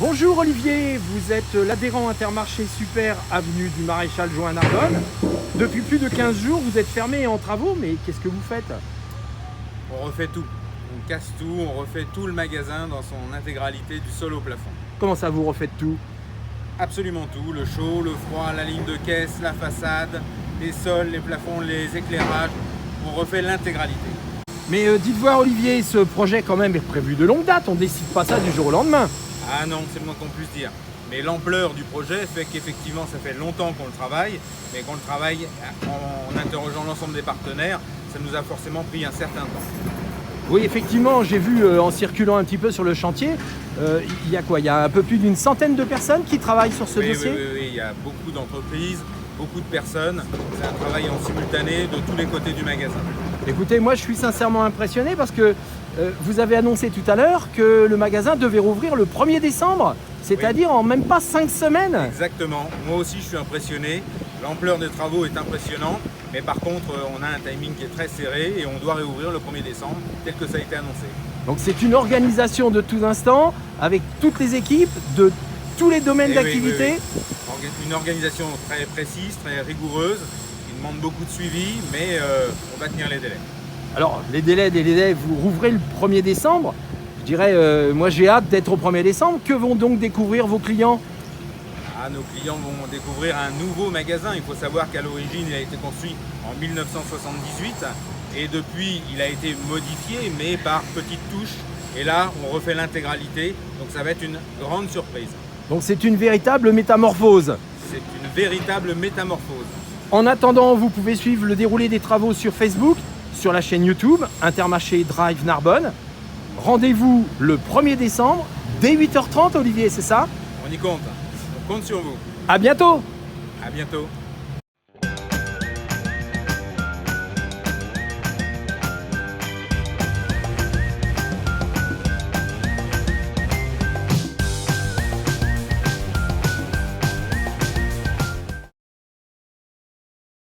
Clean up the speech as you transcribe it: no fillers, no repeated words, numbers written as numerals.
Bonjour Olivier, vous êtes l'adhérent Intermarché Super avenue du Maréchal Juin à Narbonne. Depuis plus de 15 jours, vous êtes fermé et en travaux, mais qu'est-ce que vous faites? On refait tout. On casse tout, on refait tout le magasin dans son intégralité du sol au plafond. Comment ça, vous refaites tout? Absolument tout, le chaud, le froid, la ligne de caisse, la façade, les sols, les plafonds, les éclairages. On refait l'intégralité. Mais dites voir Olivier, ce projet quand même est prévu de longue date, on décide pas ça du jour au lendemain. Ah non, c'est le moins qu'on puisse dire. Mais l'ampleur du projet fait qu'effectivement ça fait longtemps qu'on le travaille, mais qu'on le travaille en interrogeant l'ensemble des partenaires, ça nous a forcément pris un certain temps. Oui, effectivement, j'ai vu en circulant un petit peu sur le chantier, il y a quoi? Il y a un peu plus d'une centaine de personnes qui travaillent sur ce dossier? Oui, il y a beaucoup d'entreprises, beaucoup de personnes. C'est un travail en simultané de tous les côtés du magasin. Écoutez, moi je suis sincèrement impressionné parce que vous avez annoncé tout à l'heure que le magasin devait rouvrir le 1er décembre, c'est-à-dire en même pas 5 semaines. Exactement, moi aussi je suis impressionné. L'ampleur des travaux est impressionnante, mais par contre on a un timing qui est très serré et on doit réouvrir le 1er décembre tel que ça a été annoncé. Donc c'est une organisation de tous instants avec toutes les équipes de tous les domaines d'activité. Oui. Une organisation très précise, très rigoureuse, qui demande beaucoup de suivi, mais on va tenir les délais. Alors les délais, vous rouvrez le 1er décembre. Je dirais, moi j'ai hâte d'être au 1er décembre. Que vont donc découvrir vos clients? Nos clients vont découvrir un nouveau magasin. Il faut savoir qu'à l'origine, il a été construit en 1978 et depuis, il a été modifié, mais par petites touches. Et là, on refait l'intégralité, donc ça va être une grande surprise. Donc c'est une véritable métamorphose. C'est une véritable métamorphose. En attendant, vous pouvez suivre le déroulé des travaux sur Facebook, sur la chaîne YouTube Intermarché Drive Narbonne. Rendez-vous le 1er décembre, dès 8h30 Olivier, c'est ça? On y compte. On compte sur vous. À bientôt. À bientôt.